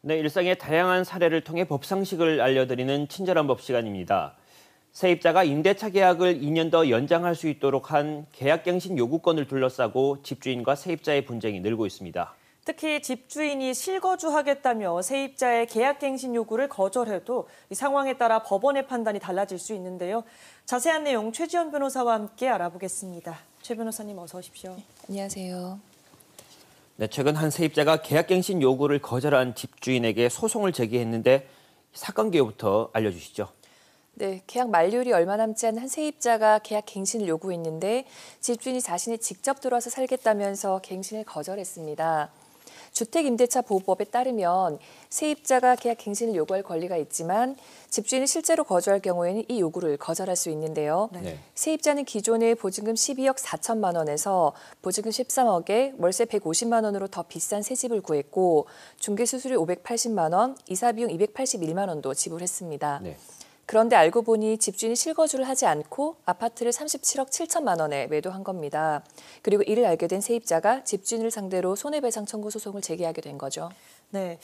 네, 일상의 다양한 사례를 통해 법 상식을 알려드리는 친절한 법 시간입니다. 세입자가 임대차 계약을 2년 더 연장할 수 있도록 한 계약갱신 요구권을 둘러싸고 집주인과 세입자의 분쟁이 늘고 있습니다. 특히 집주인이 실거주하겠다며 세입자의 계약갱신 요구를 거절해도 이 상황에 따라 법원의 판단이 달라질 수 있는데요. 자세한 내용 최지연 변호사와 함께 알아보겠습니다. 최 변호사님 어서 오십시오. 안녕하세요. 네, 최근 한 세입자가 계약갱신 요구를 거절한 집주인에게 소송을 제기했는데 사건 개요부터 알려주시죠. 네, 계약 만료일이 얼마 남지 않은 한 세입자가 계약 갱신을 요구했는데 집주인이 자신이 직접 들어와서 살겠다면서 갱신을 거절했습니다. 주택임대차보호법에 따르면 세입자가 계약 갱신을 요구할 권리가 있지만 집주인이 실제로 거주할 경우에는 이 요구를 거절할 수 있는데요. 네. 세입자는 기존의 보증금 12억 4천만 원에서 보증금 13억에 월세 150만 원으로 더 비싼 새 집을 구했고 중개수수료 580만 원, 이사비용 281만 원도 지불했습니다. 네. 그런데 알고 보니 집주인이 실거주를 하지 않고 아파트를 37억 7천만 원에 매도한 겁니다. 그리고 이를 알게 된 세입자가 집주인을 상대로 손해배상 청구 소송을 제기하게 된 거죠. 네,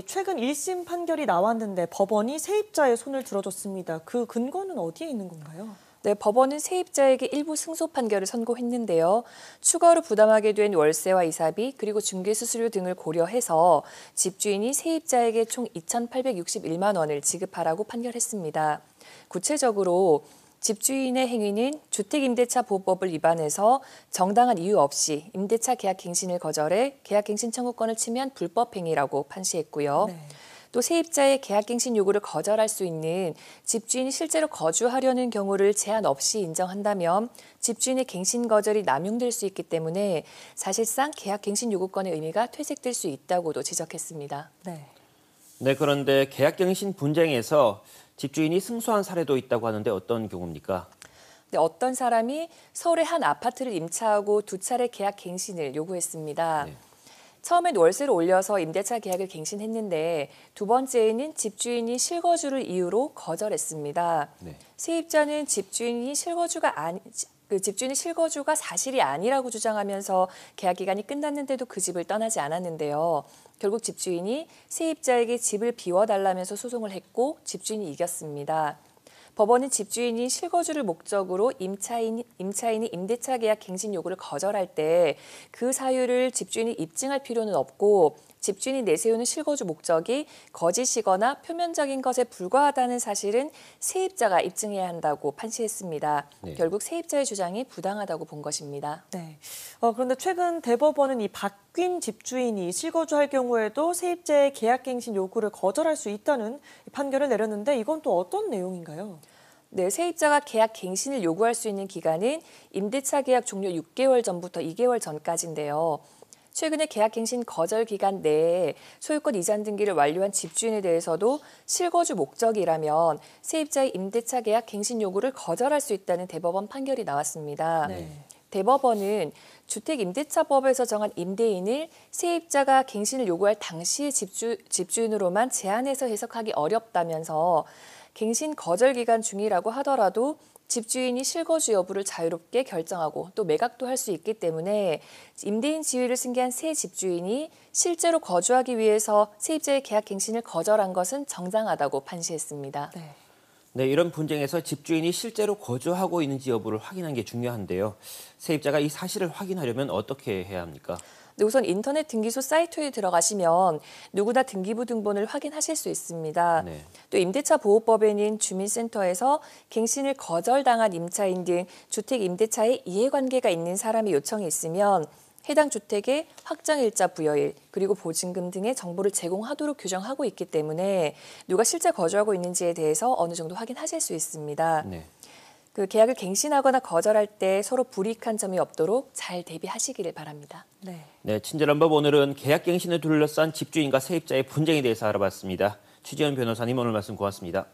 최근 1심 판결이 나왔는데 법원이 세입자의 손을 들어줬습니다. 그 근거는 어디에 있는 건가요? 네, 법원은 세입자에게 일부 승소 판결을 선고했는데요. 추가로 부담하게 된 월세와 이사비 그리고 중개수수료 등을 고려해서 집주인이 세입자에게 총 2,861만 원을 지급하라고 판결했습니다. 구체적으로 집주인의 행위는 주택임대차보호법을 위반해서 정당한 이유 없이 임대차 계약갱신을 거절해 계약갱신 청구권을 침해한 불법 행위라고 판시했고요. 네. 또 세입자의 계약갱신 요구를 거절할 수 있는 집주인이 실제로 거주하려는 경우를 제한 없이 인정한다면 집주인의 갱신 거절이 남용될 수 있기 때문에 사실상 계약갱신 요구권의 의미가 퇴색될 수 있다고도 지적했습니다. 네, 그런데 계약갱신 분쟁에서 집주인이 승소한 사례도 있다고 하는데 어떤 경우입니까? 네, 어떤 사람이 서울의 한 아파트를 임차하고 두 차례 계약갱신을 요구했습니다. 네. 처음엔 월세를 올려서 임대차 계약을 갱신했는데 두 번째에는 집주인이 실거주를 이유로 거절했습니다. 네. 세입자는 집주인이 실거주가 사실이 아니라고 주장하면서 계약 기간이 끝났는데도 그 집을 떠나지 않았는데요. 결국 집주인이 세입자에게 집을 비워달라면서 소송을 했고 집주인이 이겼습니다. 법원은 집주인이 실거주를 목적으로 임차인이 임대차 계약 갱신 요구를 거절할 때 그 사유를 집주인이 입증할 필요는 없고 집주인이 내세우는 실거주 목적이 거짓이거나 표면적인 것에 불과하다는 사실은 세입자가 입증해야 한다고 판시했습니다. 네. 결국 세입자의 주장이 부당하다고 본 것입니다. 네. 그런데 최근 대법원은 이 바뀐 집주인이 실거주할 경우에도 세입자의 계약갱신 요구를 거절할 수 있다는 판결을 내렸는데 이건 또 어떤 내용인가요? 네, 세입자가 계약 갱신을 요구할 수 있는 기간은 임대차 계약 종료 6개월 전부터 2개월 전까지인데요. 최근에 계약갱신 거절 기간 내에 소유권 이전 등기를 완료한 집주인에 대해서도 실거주 목적이라면 세입자의 임대차 계약 갱신 요구를 거절할 수 있다는 대법원 판결이 나왔습니다. 네. 대법원은 주택임대차법에서 정한 임대인을 세입자가 갱신을 요구할 당시의 집주인으로만 제한해서 해석하기 어렵다면서 갱신 거절 기간 중이라고 하더라도 집주인이 실거주 여부를 자유롭게 결정하고 또 매각도 할 수 있기 때문에 임대인 지위를 승계한 새 집주인이 실제로 거주하기 위해서 세입자의 계약 갱신을 거절한 것은 정당하다고 판시했습니다. 네, 이런 분쟁에서 집주인이 실제로 거주하고 있는지 여부를 확인하는 게 중요한데요. 세입자가 이 사실을 확인하려면 어떻게 해야 합니까? 네, 우선 인터넷 등기소 사이트에 들어가시면 누구나 등기부 등본을 확인하실 수 있습니다. 네. 또 임대차 보호법에는 주민센터에서 갱신을 거절당한 임차인 등 주택 임대차에 이해관계가 있는 사람의 요청이 있으면 해당 주택의 확정일자 부여일 그리고 보증금 등의 정보를 제공하도록 규정하고 있기 때문에 누가 실제 거주하고 있는지에 대해서 어느 정도 확인하실 수 있습니다. 네. 그 계약을 갱신하거나 거절할 때 서로 불이익한 점이 없도록 잘 대비하시기를 바랍니다. 네, 친절한 법 오늘은 계약갱신을 둘러싼 집주인과 세입자의 분쟁에 대해서 알아봤습니다. 최지연 변호사님 오늘 말씀 고맙습니다.